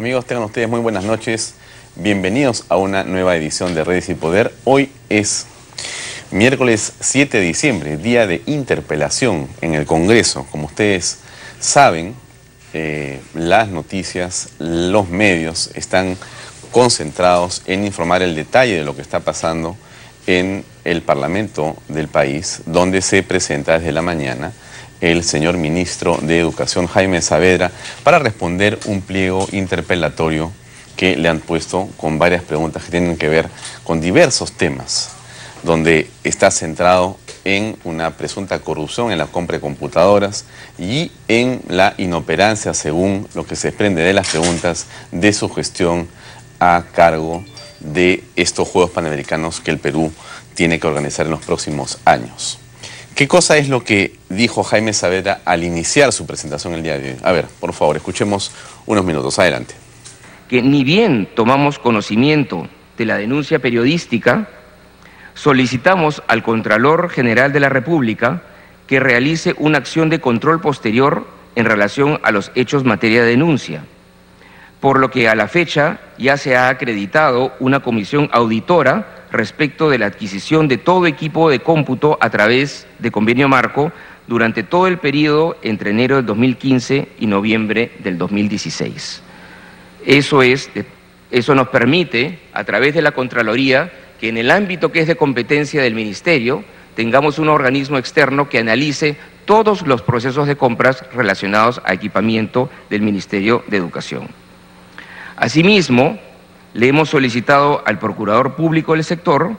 Amigos, tengan ustedes muy buenas noches. Bienvenidos a una nueva edición de Redes y Poder. Hoy es miércoles 7 de diciembre, día de interpelación en el Congreso. Como ustedes saben, las noticias, los medios están concentrados en informar el detalle de lo que está pasando en el Parlamento del país, donde se presenta desde la mañana el señor ministro de Educación, Jaime Saavedra, para responder un pliego interpelatorio que le han puesto con varias preguntas que tienen que ver con diversos temas, donde está centrado en una presunta corrupción en la compra de computadoras y en la inoperancia, según lo que se desprende de las preguntas, de su gestión a cargo de estos Juegos Panamericanos que el Perú tiene que organizar en los próximos años. ¿Qué cosa es lo que dijo Jaime Saavedra al iniciar su presentación el día de hoy? A ver, por favor, escuchemos unos minutos. Adelante. Que ni bien tomamos conocimiento de la denuncia periodística, solicitamos al Contralor General de la República que realice una acción de control posterior en relación a los hechos materia de denuncia, por lo que a la fecha ya se ha acreditado una comisión auditora respecto de la adquisición de todo equipo de cómputo a través de convenio marco durante todo el periodo entre enero del 2015 y noviembre del 2016. Eso nos permite, a través de la Contraloría, que en el ámbito que es de competencia del Ministerio, tengamos un organismo externo que analice todos los procesos de compras relacionados a equipamiento del Ministerio de Educación. Asimismo, le hemos solicitado al Procurador Público del sector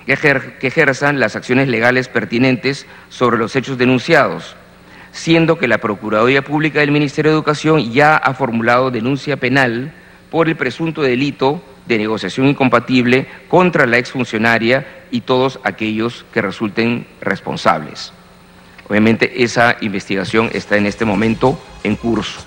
que ejerzan las acciones legales pertinentes sobre los hechos denunciados, siendo que la Procuraduría Pública del Ministerio de Educación ya ha formulado denuncia penal por el presunto delito de negociación incompatible contra la exfuncionaria y todos aquellos que resulten responsables. Obviamente esa investigación está en este momento en curso.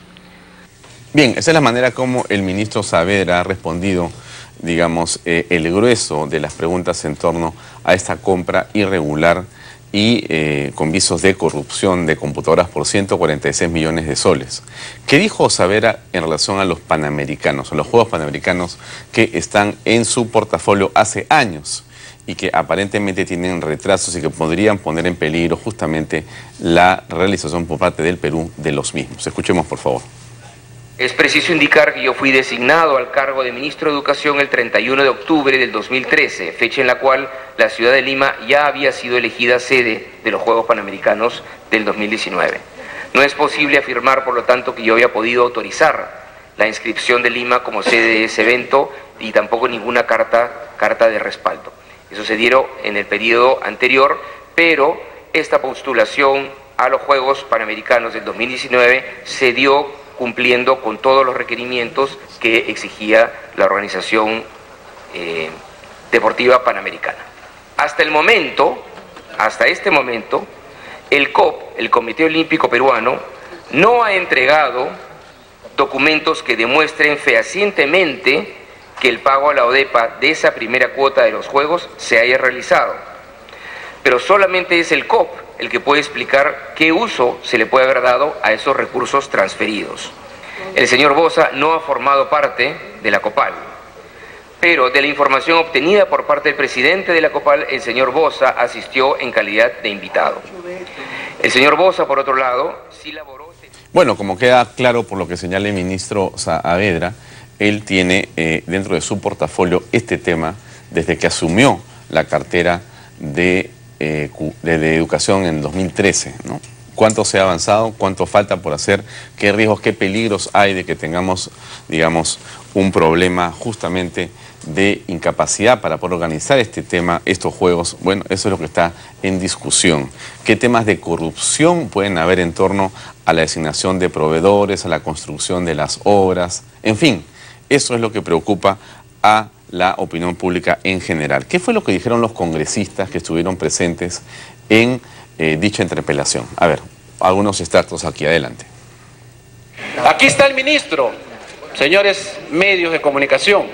Bien, esa es la manera como el ministro Saavedra ha respondido, digamos, el grueso de las preguntas en torno a esta compra irregular y con visos de corrupción de computadoras por 146 millones de soles. ¿Qué dijo Saavedra en relación a los Panamericanos, a los Juegos Panamericanos que están en su portafolio hace años y que aparentemente tienen retrasos y que podrían poner en peligro justamente la realización por parte del Perú de los mismos? Escuchemos, por favor. Es preciso indicar que yo fui designado al cargo de Ministro de Educación el 31 de octubre del 2013, fecha en la cual la ciudad de Lima ya había sido elegida sede de los Juegos Panamericanos del 2019. No es posible afirmar, por lo tanto, que yo había podido autorizar la inscripción de Lima como sede de ese evento y tampoco ninguna carta de respaldo. Eso se dio en el periodo anterior, pero esta postulación a los Juegos Panamericanos del 2019 se dio cumpliendo con todos los requerimientos que exigía la Organización Deportiva Panamericana. Hasta este momento, el COP, el Comité Olímpico Peruano, no ha entregado documentos que demuestren fehacientemente que el pago a la ODEPA de esa primera cuota de los Juegos se haya realizado. Pero solamente es el COP el que puede explicar qué uso se le puede haber dado a esos recursos transferidos. El señor Bosa no ha formado parte de la COPAL, pero de la información obtenida por parte del presidente de la COPAL, el señor Bosa asistió en calidad de invitado. El señor Bosa, por otro lado, sí laboró... Bueno, como queda claro por lo que señala el ministro Saavedra, él tiene dentro de su portafolio este tema desde que asumió la cartera de educación en 2013, ¿no? ¿Cuánto se ha avanzado? ¿Cuánto falta por hacer? ¿Qué riesgos, qué peligros hay de que tengamos, digamos, un problema justamente de incapacidad para poder organizar este tema, estos juegos? Bueno, eso es lo que está en discusión. ¿Qué temas de corrupción pueden haber en torno a la designación de proveedores, a la construcción de las obras? En fin, eso es lo que preocupa a la opinión pública en general. ¿Qué fue lo que dijeron los congresistas que estuvieron presentes en dicha interpelación? A ver, algunos extractos aquí, adelante. Aquí está el ministro, señores medios de comunicación.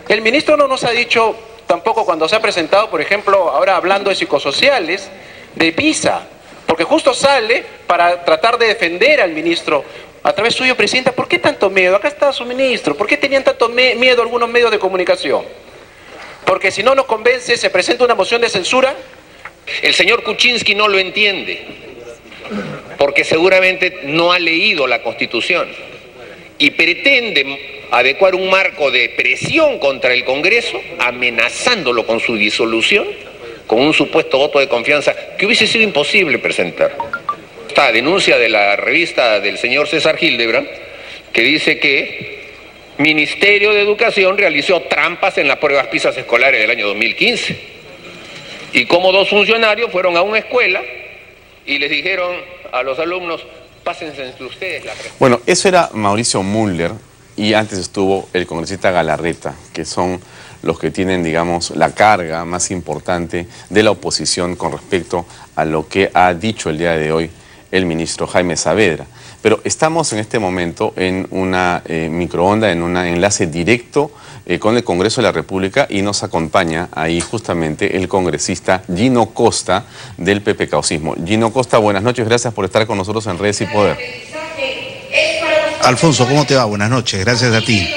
El ministro no nos ha dicho tampoco cuando se ha presentado, por ejemplo, ahora hablando de psicosociales, de PISA, porque justo sale para tratar de defender al ministro a través suyo, Presidenta, ¿por qué tanto miedo? Acá está su ministro. ¿Por qué tenían tanto miedo algunos medios de comunicación? Porque si no nos convence, se presenta una moción de censura. El señor Kuczynski no lo entiende, porque seguramente no ha leído la Constitución y pretende adecuar un marco de presión contra el Congreso, amenazándolo con su disolución, con un supuesto voto de confianza que hubiese sido imposible presentar. Esta denuncia de la revista del señor César Hildebrand, que dice que Ministerio de Educación realizó trampas en las pruebas PISA escolares del año 2015. Y como 2 funcionarios fueron a una escuela y les dijeron a los alumnos, pásense entre ustedes la respuesta. Bueno, eso era Mauricio Müller y antes estuvo el congresista Galarreta, que son los que tienen, digamos, la carga más importante de la oposición con respecto a lo que ha dicho el día de hoy el ministro Jaime Saavedra. Pero estamos en este momento en una microonda, en un enlace directo con el Congreso de la República y nos acompaña ahí justamente el congresista Gino Costa del PPCausismo. Gino Costa, buenas noches, gracias por estar con nosotros en Redes y Poder. Alfonso, ¿cómo te va? Buenas noches, gracias a ti.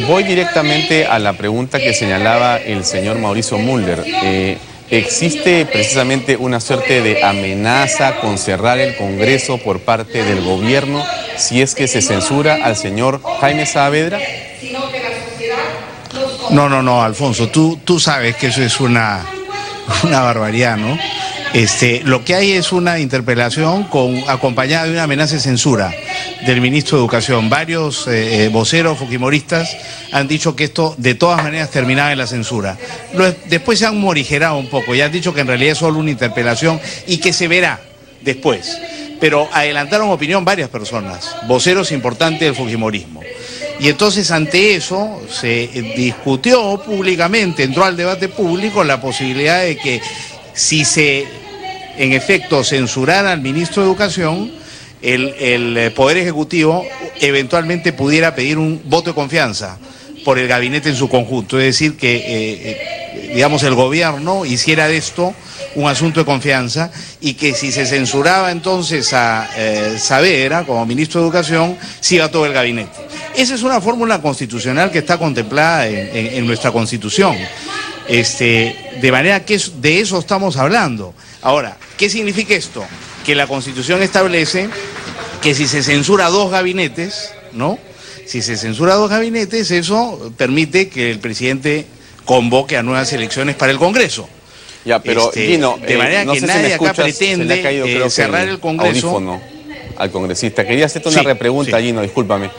Voy directamente a la pregunta que señalaba el señor Mauricio Müller. ¿Existe precisamente una suerte de amenaza con cerrar el Congreso por parte del gobierno si es que se censura al señor Jaime Saavedra? No, Alfonso, tú sabes que eso es una barbaridad, ¿no? Lo que hay es una interpelación acompañada de una amenaza de censura del ministro de Educación. Varios voceros fujimoristas han dicho que esto de todas maneras terminaba en la censura. Después se han morigerado un poco y han dicho que en realidad es solo una interpelación y que se verá después. Pero adelantaron opinión varias personas, voceros importantes del fujimorismo. Y entonces ante eso se discutió públicamente, entró al debate público la posibilidad de que si se, en efecto, censurara al ministro de Educación, el Poder Ejecutivo eventualmente pudiera pedir un voto de confianza por el gabinete en su conjunto. Es decir, que, digamos, el gobierno hiciera de esto un asunto de confianza y que si se censuraba entonces a Saavedra como ministro de Educación, se iba todo el gabinete. Esa es una fórmula constitucional que está contemplada en nuestra Constitución. De manera que de eso estamos hablando. Ahora, ¿qué significa esto? Que la Constitución establece que si se censura 2 gabinetes, ¿no? Si se censura 2 gabinetes, eso permite que el presidente convoque a nuevas elecciones para el Congreso. Ya, pero Gino, de manera no que sé nadie si acá pretende caído, cerrar el Congreso. Audífono al congresista. Quería hacerte una repregunta, Gino, discúlpame.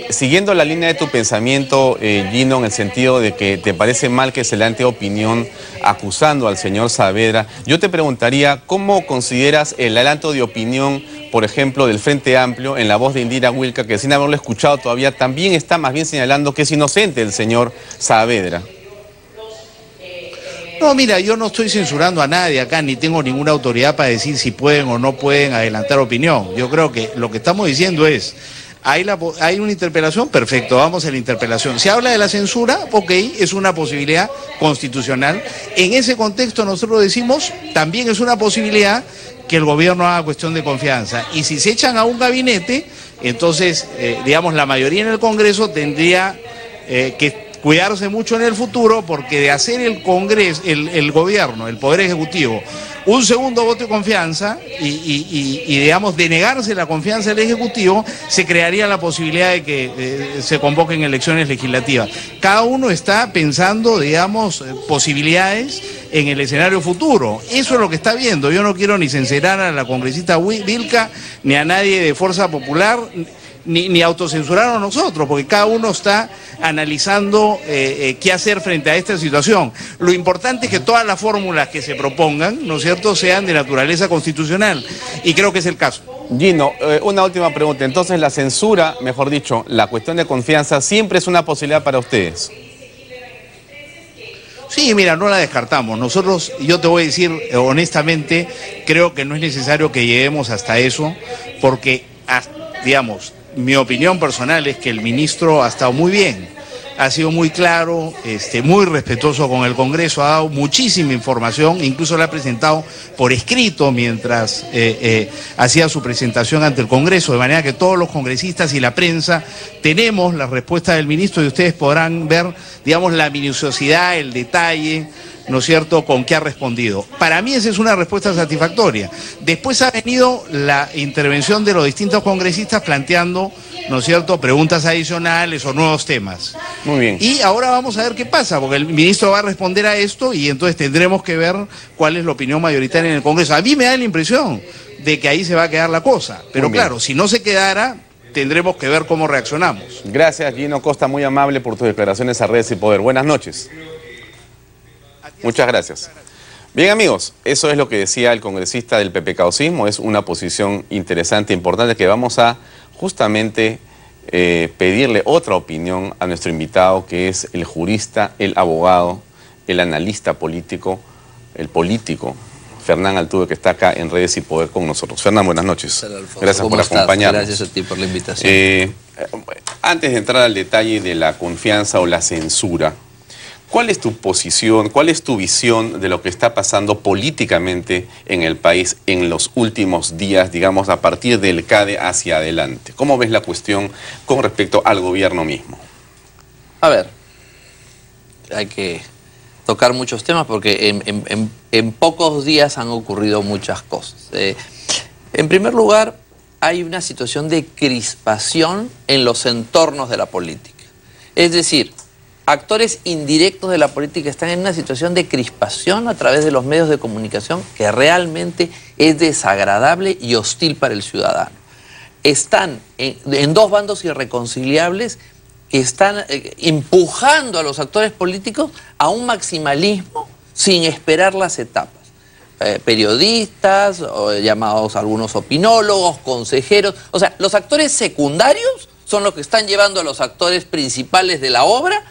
Siguiendo la línea de tu pensamiento, Gino, en el sentido de que te parece mal que se levante opinión acusando al señor Saavedra, yo te preguntaría, ¿cómo consideras el adelanto de opinión, por ejemplo, del Frente Amplio, en la voz de Indira Wilca, que sin haberlo escuchado todavía, también está más bien señalando que es inocente el señor Saavedra? No, mira, yo no estoy censurando a nadie acá, ni tengo ninguna autoridad para decir si pueden o no pueden adelantar opinión. Yo creo que lo que estamos diciendo es, hay una interpelación, perfecto, vamos a la interpelación. Se habla de la censura, ok, es una posibilidad constitucional. En ese contexto nosotros decimos, también es una posibilidad que el gobierno haga cuestión de confianza. Y si se echan a un gabinete, entonces, digamos, la mayoría en el Congreso tendría que cuidarse mucho en el futuro, porque de hacer el Congreso, el gobierno, el Poder Ejecutivo, un segundo voto de confianza y digamos, de negarse la confianza del Ejecutivo, se crearía la posibilidad de que se convoquen elecciones legislativas. Cada uno está pensando, digamos, posibilidades en el escenario futuro. Eso es lo que está viendo. Yo no quiero ni censurar a la congresista Wilca, ni a nadie de Fuerza Popular, ni autocensurarnos nosotros, porque cada uno está analizando qué hacer frente a esta situación. Lo importante es que todas las fórmulas que se propongan, ¿no es cierto?, sean de naturaleza constitucional, y creo que es el caso. Gino, una última pregunta. Entonces, la censura, mejor dicho, la cuestión de confianza, ¿siempre es una posibilidad para ustedes? Sí, mira, no la descartamos. Nosotros, yo te voy a decir honestamente, creo que no es necesario que lleguemos hasta eso, porque, digamos, mi opinión personal es que el ministro ha estado muy bien ha sido muy claro, muy respetuoso con el Congreso, ha dado muchísima información, incluso la ha presentado por escrito mientras hacía su presentación ante el Congreso, de manera que todos los congresistas y la prensa tenemos la respuesta del ministro y ustedes podrán ver, digamos, la minuciosidad, el detalle, ¿no es cierto?, con qué ha respondido. Para mí esa es una respuesta satisfactoria. Después ha venido la intervención de los distintos congresistas planteando, ¿no es cierto?, preguntas adicionales o nuevos temas. Muy bien. Y ahora vamos a ver qué pasa, porque el ministro va a responder a esto y entonces tendremos que ver cuál es la opinión mayoritaria en el Congreso. A mí me da la impresión de que ahí se va a quedar la cosa. Pero claro, si no se quedara, tendremos que ver cómo reaccionamos. Gracias, Gino Costa, muy amable por tus declaraciones a Redes y Poder. Buenas noches. Muchas gracias. Bien, amigos, eso es lo que decía el congresista del PPK-OSismo. Es una posición interesante, importante, que vamos a justamente pedirle otra opinión a nuestro invitado, que es el jurista, el abogado, el analista político, el político, Fernán Altuve, que está acá en Redes y Poder con nosotros. Fernán, buenas noches. Gracias por acompañarnos. Gracias a ti por la invitación. Antes de entrar al detalle de la confianza o la censura, ¿cuál es tu posición, cuál es tu visión de lo que está pasando políticamente en el país en los últimos días, digamos, a partir del CADE hacia adelante? ¿Cómo ves la cuestión con respecto al gobierno mismo? A ver, hay que tocar muchos temas porque en pocos días han ocurrido muchas cosas. En primer lugar, hay una situación de crispación en los entornos de la política. Es decir, actores indirectos de la política están en una situación de crispación a través de los medios de comunicación que realmente es desagradable y hostil para el ciudadano. Están en dos bandos irreconciliables que están empujando a los actores políticos a un maximalismo sin esperar las etapas. Periodistas, llamados algunos opinólogos, consejeros, o sea, los actores secundarios son los que están llevando a los actores principales de la obra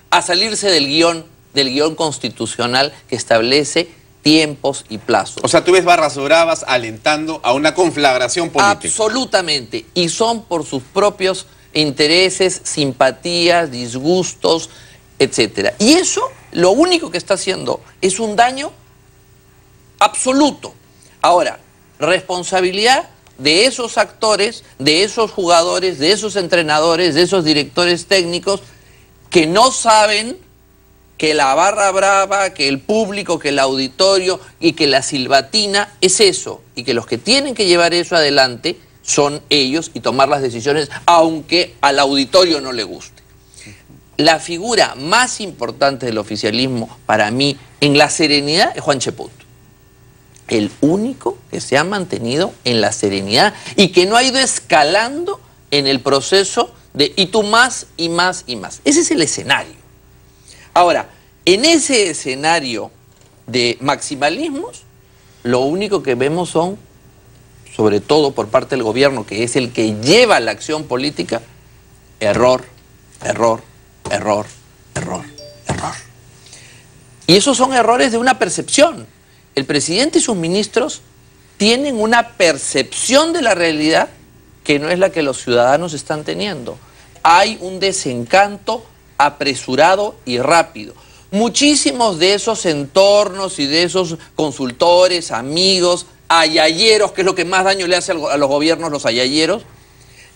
a salirse del guión constitucional que establece tiempos y plazos. O sea, tú ves barras bravas alentando a una conflagración política. Absolutamente, y son por sus propios intereses, simpatías, disgustos, etcétera. Y eso, lo único que está haciendo es un daño absoluto. Ahora, responsabilidad de esos actores, de esos jugadores, de esos entrenadores, de esos directores técnicos que no saben que la barra brava, que el público, que el auditorio y que la silbatina es eso, y que los que tienen que llevar eso adelante son ellos y tomar las decisiones, aunque al auditorio no le guste. La figura más importante del oficialismo para mí en la serenidad es Juan Cheput. El único que se ha mantenido en la serenidad y que no ha ido escalando en el proceso de y tú más y más y más. Ese es el escenario. Ahora, en ese escenario de maximalismos, lo único que vemos son, sobre todo por parte del gobierno, que es el que lleva la acción política, error, error, error, error, error. Y esos son errores de una percepción. El presidente y sus ministros tienen una percepción de la realidad que no es la que los ciudadanos están teniendo. Hay un desencanto apresurado y rápido. Muchísimos de esos entornos y de esos consultores, amigos, ayayeros, que es lo que más daño le hace a los gobiernos, los ayayeros,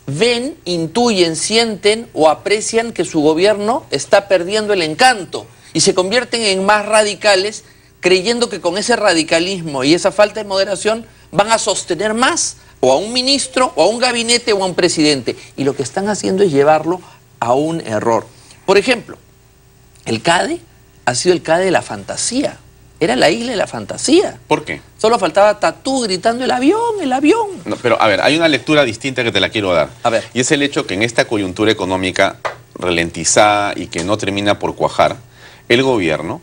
ven, intuyen, sienten o aprecian que su gobierno está perdiendo el encanto y se convierten en más radicales, creyendo que con ese radicalismo y esa falta de moderación van a sostener más o a un ministro, o a un gabinete, o a un presidente. Y lo que están haciendo es llevarlo a un error. Por ejemplo, el CADE ha sido el CADE de la fantasía. Era la isla de la fantasía. ¿Por qué? Solo faltaba Tatú gritando el avión, el avión. No, pero a ver, hay una lectura distinta que te la quiero dar. A ver. Y es el hecho que en esta coyuntura económica ralentizada y que no termina por cuajar, el gobierno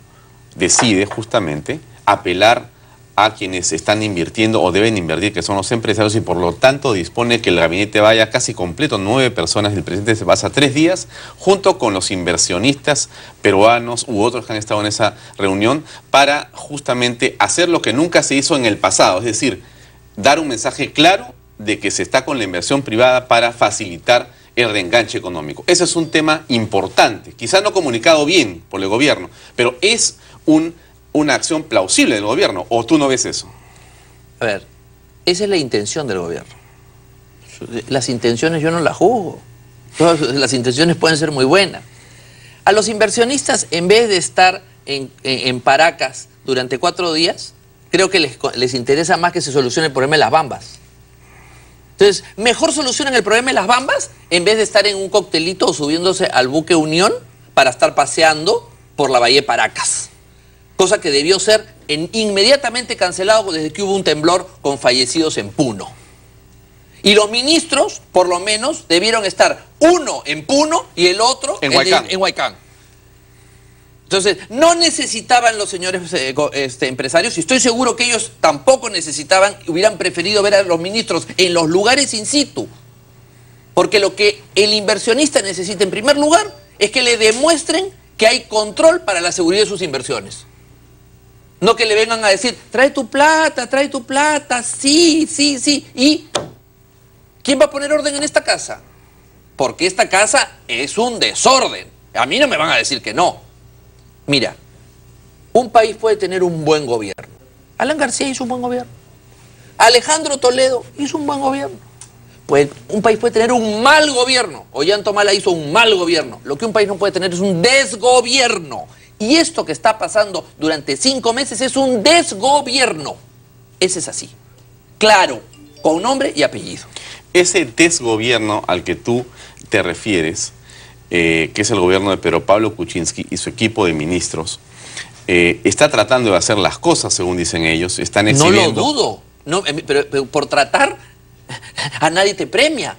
decide justamente apelar a quienes están invirtiendo o deben invertir, que son los empresarios, y por lo tanto dispone que el gabinete vaya casi completo, 9 personas, el presidente se pasa 3 días, junto con los inversionistas peruanos u otros que han estado en esa reunión, para justamente hacer lo que nunca se hizo en el pasado, es decir, dar un mensaje claro de que se está con la inversión privada para facilitar el reenganche económico. Ese es un tema importante, quizás no comunicado bien por el gobierno, pero es una acción plausible del gobierno, ¿o tú no ves eso? A ver, esa es la intención del gobierno. Las intenciones yo no las juzgo. Todas las intenciones pueden ser muy buenas. A los inversionistas, en vez de estar en Paracas durante 4 días, creo que les interesa más que se solucione el problema de las bambas. Entonces, mejor solucionen el problema de las bambas en vez de estar en un coctelito o subiéndose al buque Unión para estar paseando por la bahía de Paracas. Cosa que debió ser inmediatamente cancelado desde que hubo un temblor con fallecidos en Puno. Y los ministros, por lo menos, debieron estar uno en Puno y el otro en Huaycán. Entonces, no necesitaban los señores empresarios, y estoy seguro que ellos tampoco necesitaban, hubieran preferido ver a los ministros en los lugares in situ. Porque lo que el inversionista necesita en primer lugar es que le demuestren que hay control para la seguridad de sus inversiones. No que le vengan a decir, trae tu plata, sí. ¿Y quién va a poner orden en esta casa? Porque esta casa es un desorden. A mí no me van a decir que no. Mira, un país puede tener un buen gobierno. Alan García hizo un buen gobierno. Alejandro Toledo hizo un buen gobierno. Un país puede tener un mal gobierno. Ollanta Humala hizo un mal gobierno. Lo que un país no puede tener es un desgobierno. Y esto que está pasando durante 5 meses es un desgobierno. Ese es así. Claro, con nombre y apellido. Ese desgobierno al que tú te refieres, que es el gobierno de Pedro Pablo Kuczynski y su equipo de ministros, está tratando de hacer las cosas según dicen ellos, están exhibiendo... No lo dudo, no, pero por tratar a nadie te premia.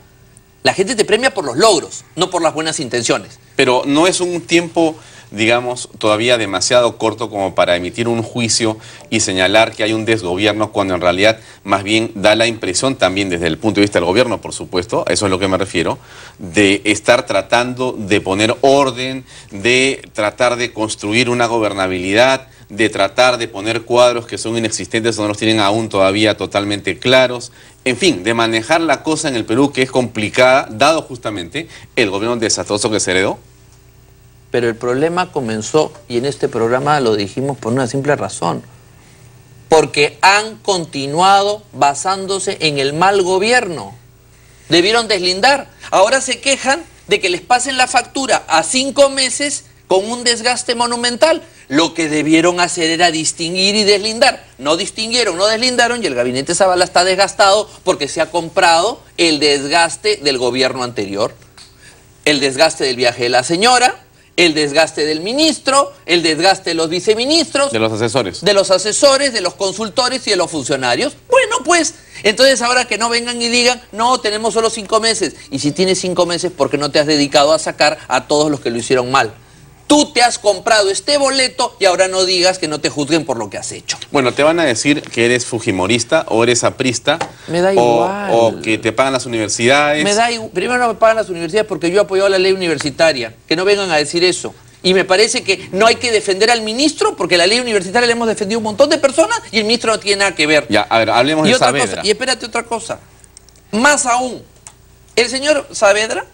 La gente te premia por los logros, no por las buenas intenciones. Pero no es un tiempo, digamos, todavía demasiado corto como para emitir un juicio y señalar que hay un desgobierno, cuando en realidad más bien da la impresión también desde el punto de vista del gobierno, por supuesto, a eso es a lo que me refiero, de estar tratando de poner orden, de tratar de construir una gobernabilidad, de tratar de poner cuadros que son inexistentes o no los tienen aún todavía totalmente claros. En fin, de manejar la cosa en el Perú, que es complicada, dado justamente el gobierno desastroso que se heredó. Pero el problema comenzó, y en este programa lo dijimos por una simple razón, porque han continuado basándose en el mal gobierno. Debieron deslindar. Ahora se quejan de que les pasen la factura a 5 meses con un desgaste monumental. Lo que debieron hacer era distinguir y deslindar. No distinguieron, no deslindaron, y el gabinete Zavala está desgastado porque se ha comprado el desgaste del gobierno anterior, el desgaste del viaje de la señora, el desgaste del ministro, el desgaste de los viceministros, de los asesores, de los consultores y de los funcionarios. Bueno, pues, entonces ahora que no vengan y digan, no, tenemos solo 5 meses. Y si tienes 5 meses, ¿por qué no te has dedicado a sacar a todos los que lo hicieron mal? Tú te has comprado este boleto y ahora no digas que no te juzguen por lo que has hecho. Bueno, te van a decir que eres fujimorista o eres aprista. Me da igual. O que te pagan las universidades. Me da igual. Primero no me pagan las universidades porque yo he apoyado la ley universitaria. Que no vengan a decir eso. Y me parece que no hay que defender al ministro porque la ley universitaria la hemos defendido un montón de personas y el ministro no tiene nada que ver. Ya, a ver, hablemos de Saavedra. Y espérate otra cosa. Más aún, el señor Saavedra,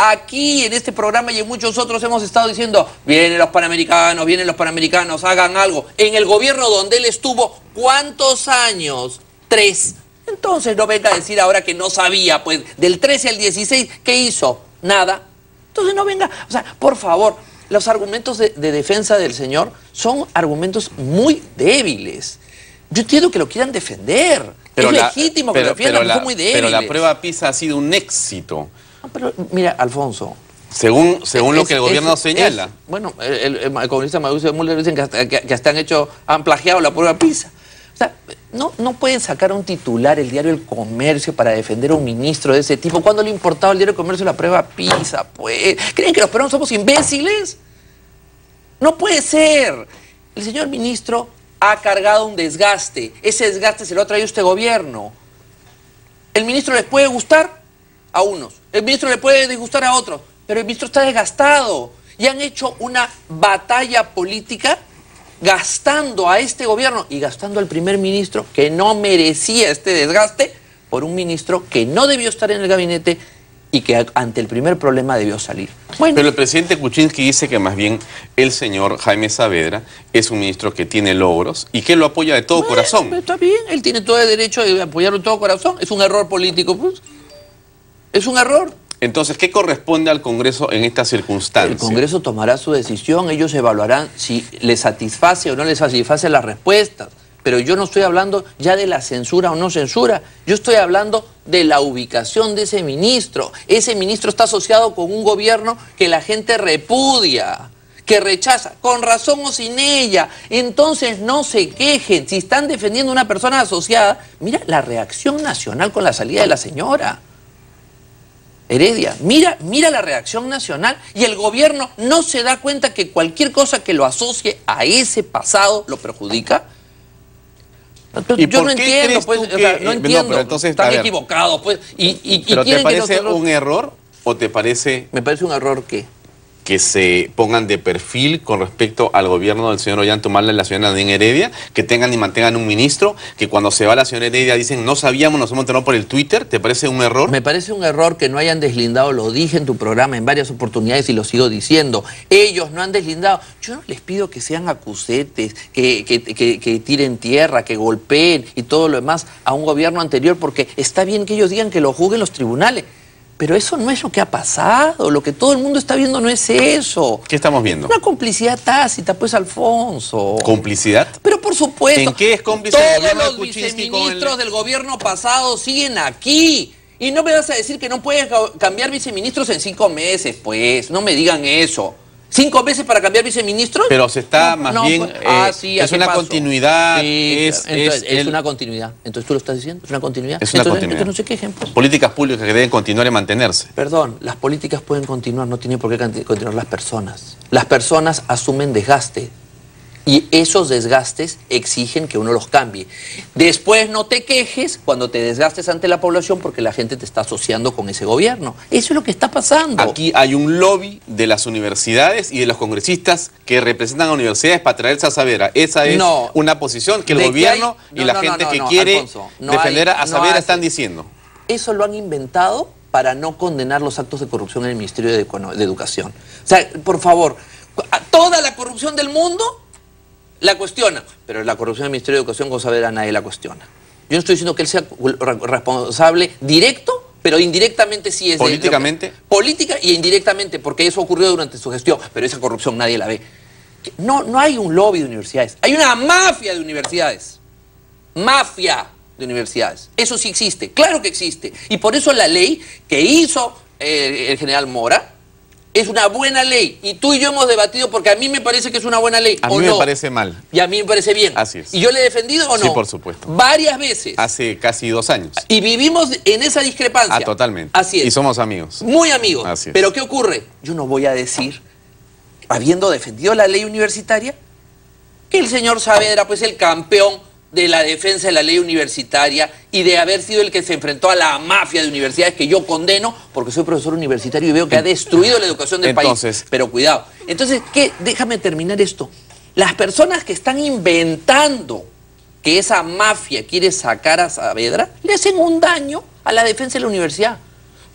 aquí en este programa y en muchos otros hemos estado diciendo, vienen los panamericanos, hagan algo. En el gobierno donde él estuvo, ¿cuántos años? 3. Entonces no venga a decir ahora que no sabía, pues del 13 al 16, ¿qué hizo? Nada. Entonces no venga, o sea, por favor, los argumentos de defensa del señor son argumentos muy débiles. Yo entiendo que lo quieran defender, pero es legítimo que lo defiendan, pero son muy débiles. Pero la prueba PISA ha sido un éxito. No, pero mira, Alfonso. Según lo que el gobierno señala. Bueno, el comunista Mauricio Müller dicen que hasta han plagiado la prueba PISA. O sea, no pueden sacar un titular el diario El Comercio para defender a un ministro de ese tipo. ¿Cuándo le importaba al diario El Comercio la prueba PISA? Pues, ¿creen que los peruanos somos imbéciles? No puede ser. El señor ministro ha cargado un desgaste. Ese desgaste se lo ha traído este gobierno. ¿El ministro les puede gustar? A unos. El ministro le puede disgustar a otros, pero el ministro está desgastado y han hecho una batalla política gastando a este gobierno y gastando al primer ministro que no merecía este desgaste por un ministro que no debió estar en el gabinete y que ante el primer problema debió salir. Bueno, pero el presidente Kuczynski dice que más bien el señor Jaime Saavedra es un ministro que tiene logros y que lo apoya de todo corazón. Está bien, él tiene todo el derecho de apoyarlo de todo corazón. Es un error político, pues. Es un error. Entonces, ¿qué corresponde al Congreso en esta circunstancia? El Congreso tomará su decisión, ellos evaluarán si les satisface o no les satisface las respuestas. Pero yo no estoy hablando ya de la censura o no censura, yo estoy hablando de la ubicación de ese ministro. Ese ministro está asociado con un gobierno que la gente repudia, que rechaza, con razón o sin ella. Entonces no se quejen, si están defendiendo a una persona asociada, mira la reacción nacional con la salida de la señora Heredia, mira la reacción nacional, y el gobierno no se da cuenta que cualquier cosa que lo asocie a ese pasado lo perjudica. Yo no entiendo, pues, o sea, no entiendo, pero entonces, están equivocados, pues, ¿pero te parece nosotros... un error o te parece...? Me parece un error que se pongan de perfil con respecto al gobierno del señor Ollanta-Humala y la señora Nadine Heredia, que tengan y mantengan un ministro, que cuando se va la señora Heredia dicen no sabíamos, nos hemos enterado por el Twitter. ¿Te parece un error? Me parece un error que no hayan deslindado, lo dije en tu programa en varias oportunidades y lo sigo diciendo. Ellos no han deslindado. Yo no les pido que sean acusetes, que tiren tierra, que golpeen y todo lo demás a un gobierno anterior, porque está bien que ellos digan que lo juzguen los tribunales. Pero eso no es lo que ha pasado, lo que todo el mundo está viendo no es eso. ¿Qué estamos viendo? Una complicidad tácita, pues, Alfonso. ¿Complicidad? Pero por supuesto. ¿En qué es cómplice el gobierno de Kuczynski? Todos los viceministros del gobierno pasado siguen aquí. Y no me vas a decir que no puedes cambiar viceministros en 5 meses, pues. No me digan eso. 5 meses para cambiar viceministros. Pero se está bien. Pues, sí, es una continuidad. Sí, es una continuidad. Entonces tú lo estás diciendo, es una continuidad. Es una continuidad. Entonces no se quejen, pues. Políticas públicas que deben continuar y mantenerse. Perdón, las políticas pueden continuar, no tienen por qué continuar las personas. Las personas asumen desgaste. Y esos desgastes exigen que uno los cambie. Después no te quejes cuando te desgastes ante la población porque la gente te está asociando con ese gobierno. Eso es lo que está pasando. Aquí hay un lobby de las universidades y de los congresistas que representan a universidades para traerse a Saavedra. Esa es una posición que el gobierno y la gente que quiere defender a Saavedra están diciendo. Eso lo han inventado para no condenar los actos de corrupción en el Ministerio de Educación. O sea, por favor, toda la corrupción del mundo la cuestiona, pero la corrupción del Ministerio de Educación con Saavedra nadie la cuestiona. Yo no estoy diciendo que él sea responsable directo, pero indirectamente sí es. ¿Políticamente? Política y indirectamente, porque eso ocurrió durante su gestión, pero esa corrupción nadie la ve. No hay un lobby de universidades, hay una mafia de universidades. Mafia de universidades. Eso sí existe, claro que existe. Y por eso la ley que hizo el general Mora es una buena ley, y tú y yo hemos debatido porque a mí me parece que es una buena ley. A mí me parece mal. Y a mí me parece bien. Así es. ¿Y yo le he defendido o no? Sí, por supuesto. Varias veces. Hace casi 2 años. Y vivimos en esa discrepancia. Ah, totalmente. Así es. Y somos amigos. Muy amigos. Así es. Pero ¿qué ocurre? Yo no voy a decir, habiendo defendido la ley universitaria, que el señor Saavedra, pues el campeón de la defensa de la ley universitaria y de haber sido el que se enfrentó a la mafia de universidades, que yo condeno porque soy profesor universitario y veo que ha destruido la educación del país. Pero cuidado. Entonces, déjame terminar esto. Las personas que están inventando que esa mafia quiere sacar a Saavedra le hacen un daño a la defensa de la universidad.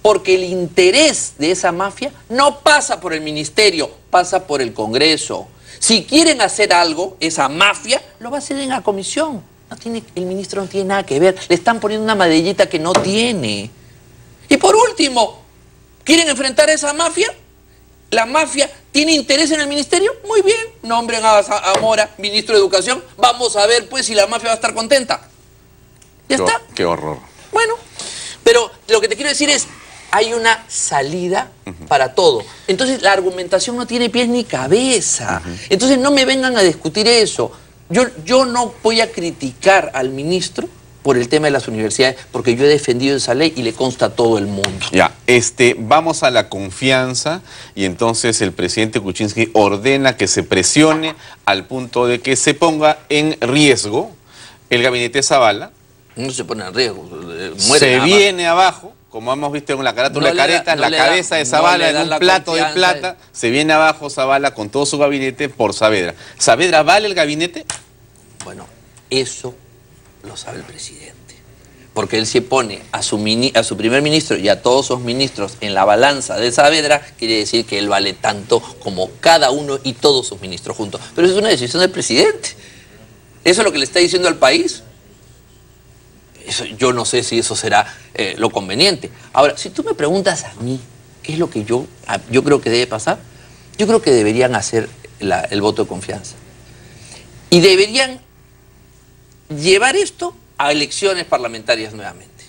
Porque el interés de esa mafia no pasa por el ministerio, pasa por el Congreso. Si quieren hacer algo, esa mafia, lo va a hacer en la comisión. El ministro no tiene nada que ver. Le están poniendo una medallita que no tiene. Y por último, ¿quieren enfrentar a esa mafia? ¿La mafia tiene interés en el ministerio? Muy bien, nombren a Mora, ministro de Educación. Vamos a ver, pues, si la mafia va a estar contenta. ¿Ya está? Qué horror. Bueno, pero lo que te quiero decir es, hay una salida para todo. Entonces la argumentación no tiene pies ni cabeza. Entonces no me vengan a discutir eso. Yo no voy a criticar al ministro por el tema de las universidades, porque yo he defendido esa ley y le consta a todo el mundo. Ya, vamos a la confianza, y entonces el presidente Kuczynski ordena que se presione al punto de que se ponga en riesgo el gabinete Zavala. No se pone en riesgo, muere. Se viene abajo. Como hemos visto en la carátula de caretas, la cabeza de Zavala en un plato de plata, se viene abajo Zavala con todo su gabinete por Saavedra. ¿Saavedra vale el gabinete? Bueno, eso lo sabe el presidente. porque él se pone a su primer ministro y a todos sus ministros en la balanza de Saavedra, quiere decir que él vale tanto como cada uno y todos sus ministros juntos. Pero eso es una decisión del presidente. ¿Eso es lo que le está diciendo al país? Eso, yo no sé si eso será lo conveniente. Ahora, si tú me preguntas a mí, ¿qué es lo que yo creo que debe pasar? Yo creo que deberían hacer el voto de confianza. Y deberían llevar esto a elecciones parlamentarias nuevamente.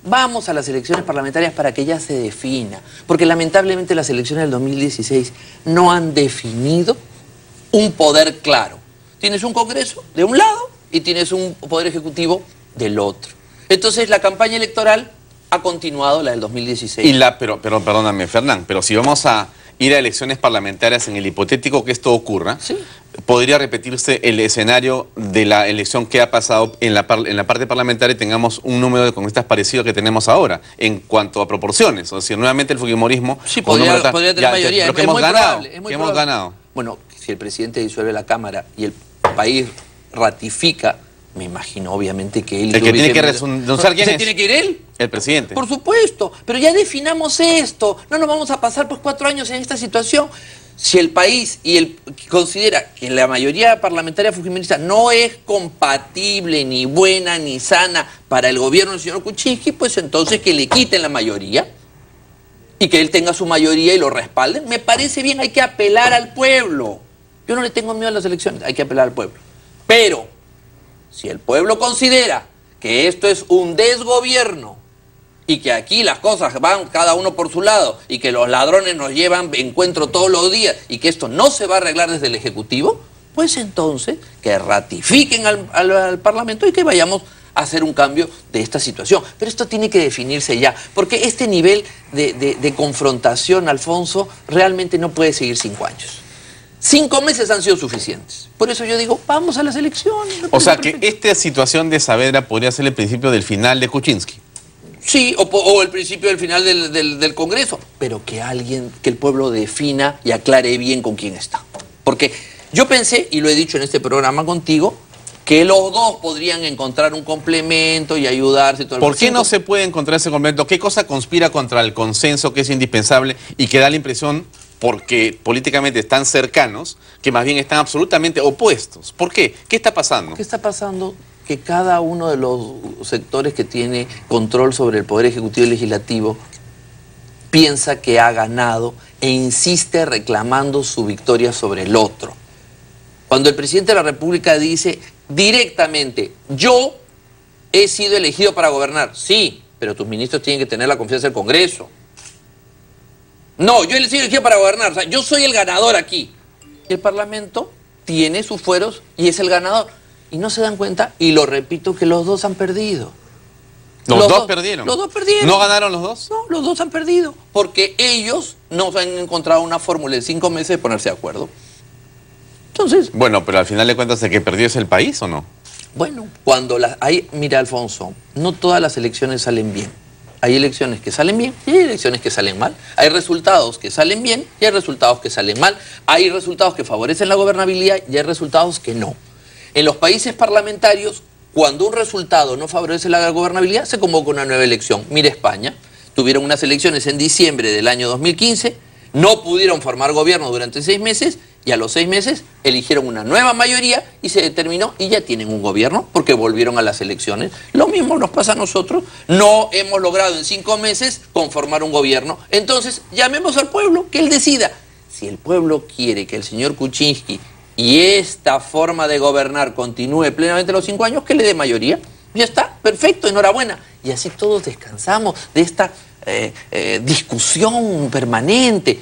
Vamos a las elecciones parlamentarias para que ya se defina, porque lamentablemente las elecciones del 2016 no han definido un poder claro. Tienes un Congreso de un lado y tienes un Poder Ejecutivo del otro. Entonces la campaña electoral ha continuado, la del 2016. Pero perdóname, Fernán, pero si vamos a ir a elecciones parlamentarias en el hipotético que esto ocurra, ¿sí? ¿Podría repetirse el escenario de la elección que ha pasado en la parte parlamentaria y tengamos un número de congresistas parecido que tenemos ahora, en cuanto a proporciones? O sea, nuevamente el fujimorismo... Sí, podría tener mayoría, lo que hemos ganado. Bueno, si el presidente disuelve la Cámara y el país ratifica, me imagino obviamente que él... El que tiene que renunciar, ¿quién es? ¿Tiene que ir él? El presidente. Por supuesto, pero ya definamos esto. No nos vamos a pasar pues 4 años en esta situación. Si el país considera que la mayoría parlamentaria fujimorista no es compatible, ni buena, ni sana para el gobierno del señor Kuczynski, pues entonces que le quiten la mayoría y que él tenga su mayoría y lo respalden. Me parece bien, hay que apelar al pueblo. Yo no le tengo miedo a las elecciones, hay que apelar al pueblo. Pero si el pueblo considera que esto es un desgobierno y que aquí las cosas van cada uno por su lado y que los ladrones nos llevan encuentro todos los días y que esto no se va a arreglar desde el Ejecutivo, pues entonces que ratifiquen al Parlamento y que vayamos a hacer un cambio de esta situación. Pero esto tiene que definirse ya, porque este nivel de confrontación, Alfonso, realmente no puede seguir 5 años. 5 meses han sido suficientes. Por eso yo digo, vamos a las elecciones. O sea que esta situación de Saavedra podría ser el principio del final de Kuczynski. Sí, o el principio del final del Congreso, pero que el pueblo defina y aclare bien con quién está. Porque yo pensé, y lo he dicho en este programa contigo, que los dos podrían encontrar un complemento y ayudarse. ¿Por qué no se puede encontrar ese complemento? ¿Qué cosa conspira contra el consenso que es indispensable y que da la impresión, porque políticamente están cercanos, que más bien están absolutamente opuestos? ¿Por qué? ¿Qué está pasando? ¿Qué está pasando? Que cada uno de los sectores que tiene control sobre el Poder Ejecutivo y Legislativo piensa que ha ganado e insiste reclamando su victoria sobre el otro. Cuando el presidente de la República dice directamente, yo he sido elegido para gobernar, sí, pero tus ministros tienen que tener la confianza del Congreso. No, yo he sido elegido para gobernar, o sea, yo soy el ganador aquí. Y el Parlamento tiene sus fueros y es el ganador. Y no se dan cuenta, y lo repito, que los dos han perdido. ¿Los dos perdieron? Los dos perdieron. ¿No ganaron los dos? No, los dos han perdido. Porque ellos no han encontrado una fórmula en 5 meses de ponerse de acuerdo. Entonces... Bueno, pero al final de cuentas, ¿el que perdió es el país o no? Bueno, mira, Alfonso, no todas las elecciones salen bien. Hay elecciones que salen bien y hay elecciones que salen mal. Hay resultados que salen bien y hay resultados que salen mal. Hay resultados que favorecen la gobernabilidad y hay resultados que no. En los países parlamentarios, cuando un resultado no favorece la gobernabilidad, se convoca una nueva elección. Mira España, tuvieron unas elecciones en diciembre del año 2015, no pudieron formar gobierno durante 6 meses y a los 6 meses eligieron una nueva mayoría y se determinó y ya tienen un gobierno porque volvieron a las elecciones. Lo mismo nos pasa a nosotros, no hemos logrado en 5 meses conformar un gobierno. Entonces llamemos al pueblo, que él decida. Si el pueblo quiere que el señor Kuczynski y esta forma de gobernar continúe plenamente los 5 años, que le dé mayoría. Ya está, perfecto, enhorabuena. Y así todos descansamos de esta discusión permanente.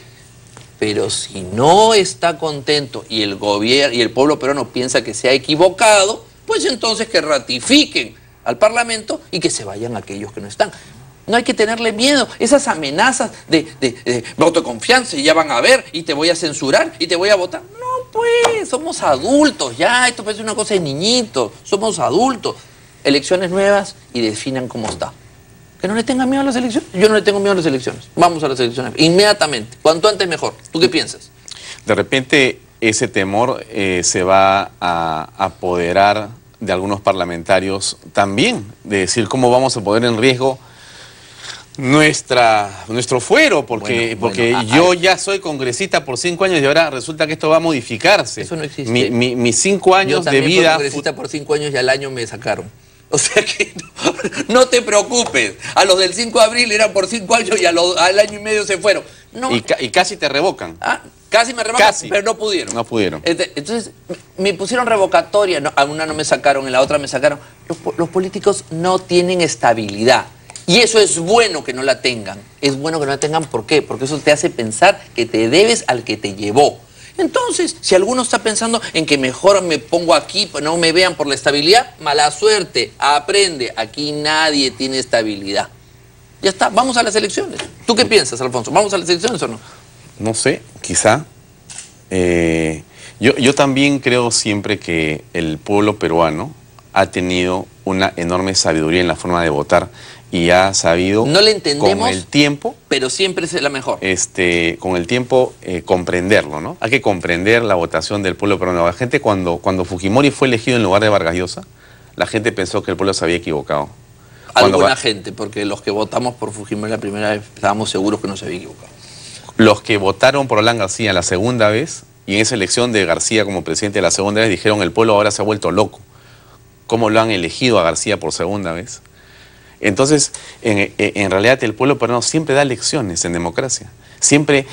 Pero si no está contento y el gobierno y el pueblo peruano piensa que se ha equivocado, pues entonces que ratifiquen al Parlamento y que se vayan aquellos que no están. No hay que tenerle miedo. Esas amenazas de voto de confianza y ya van a ver y te voy a censurar y te voy a votar. No, pues, somos adultos ya. Esto parece una cosa de niñitos. Somos adultos. Elecciones nuevas y definan cómo está. Que no le tengan miedo a las elecciones. Yo no le tengo miedo a las elecciones. Vamos a las elecciones inmediatamente. Cuanto antes mejor. ¿Tú qué piensas? De repente ese temor se va a apoderar de algunos parlamentarios también, de decir cómo vamos a poner en riesgo nuestro fuero, porque yo ya soy congresista por 5 años y ahora resulta que esto va a modificarse. Eso no existe. Mis 5 años de vida... Yo también fui congresista por 5 años y al año me sacaron. O sea que no te preocupes. A los del 5 de abril eran por 5 años y al año y medio se fueron. No. Y casi te revocan. Casi me revocan, casi. Pero no pudieron. No pudieron. Entonces, me pusieron revocatoria. No, a una no me sacaron, en la otra me sacaron. Los políticos no tienen estabilidad. Y eso es bueno que no la tengan. Es bueno que no la tengan, ¿por qué? Porque eso te hace pensar que te debes al que te llevó. Entonces, si alguno está pensando en que mejor me pongo aquí, no me vean por la estabilidad, mala suerte, aprende. Aquí nadie tiene estabilidad. Ya está, vamos a las elecciones. ¿Tú qué piensas, Alfonso? ¿Vamos a las elecciones o no? No sé, quizá. Yo también creo siempre que el pueblo peruano ha tenido una enorme sabiduría en la forma de votar y ha sabido, no le entendemos, con el tiempo, pero siempre es la mejor. Con el tiempo comprenderlo, ¿no? Hay que comprender la votación del pueblo peruano. La gente cuando Fujimori fue elegido en lugar de Vargas Llosa, la gente pensó que el pueblo se había equivocado. Alguna gente, porque los que votamos por Fujimori la primera vez estábamos seguros que no se había equivocado. Los que votaron por Alan García la segunda vez, y en esa elección de García como presidente la segunda vez, dijeron el pueblo ahora se ha vuelto loco. ¿Cómo lo han elegido a García por segunda vez? Entonces, en realidad el pueblo peruano siempre da lecciones en democracia. Siempre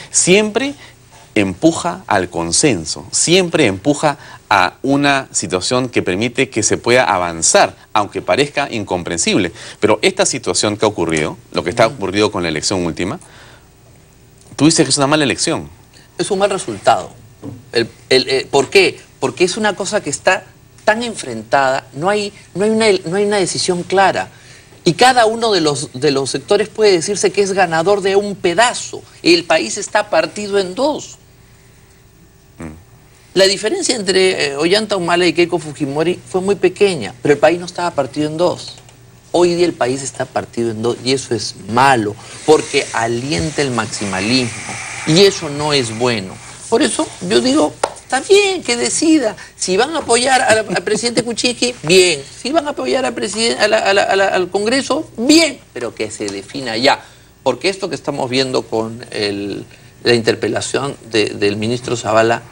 empuja al consenso, siempre empuja a una situación que permite que se pueda avanzar, aunque parezca incomprensible. Pero esta situación que ha ocurrido, lo que está ocurrido con la elección última, tú dices que es una mala elección. Es un mal resultado. ¿Por qué? Porque es una cosa que está tan enfrentada, no hay una decisión clara. Y cada uno de los sectores puede decirse que es ganador de un pedazo. El país está partido en dos. La diferencia entre Ollanta Humala y Keiko Fujimori fue muy pequeña, pero el país no estaba partido en dos. Hoy día el país está partido en dos y eso es malo, porque alienta el maximalismo y eso no es bueno. Por eso yo digo, está bien que decida. Si van a apoyar al presidente Kuczynski, bien. Si van a apoyar al Congreso, bien. Pero que se defina ya. Porque esto que estamos viendo con la interpelación del ministro Zavala,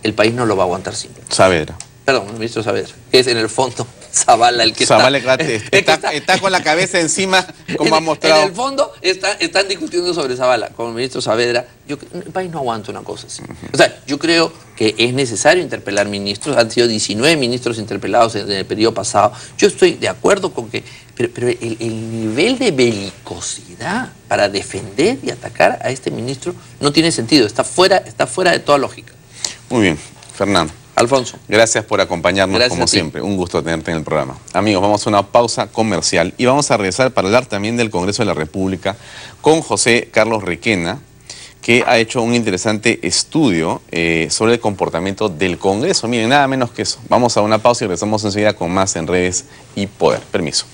el país no lo va a aguantar siempre. Saavedra. Perdón, el ministro Saavedra, que es en el fondo Zavala el que está con la cabeza encima, como ha mostrado. En el fondo están discutiendo sobre Zavala, con el ministro Saavedra. El país no aguanta una cosa así. O sea, yo creo que es necesario interpelar ministros. Han sido 19 ministros interpelados en el periodo pasado. Yo estoy de acuerdo con que... Pero el nivel de belicosidad para defender y atacar a este ministro no tiene sentido. Está fuera de toda lógica. Muy bien, Fernando. Alfonso. Gracias por acompañarnos. Gracias como siempre. Un gusto tenerte en el programa. Amigos, vamos a una pausa comercial y vamos a regresar para hablar también del Congreso de la República con José Carlos Requena, que ha hecho un interesante estudio sobre el comportamiento del Congreso. Miren, nada menos que eso. Vamos a una pausa y regresamos enseguida con más en Redes y Poder. Permiso.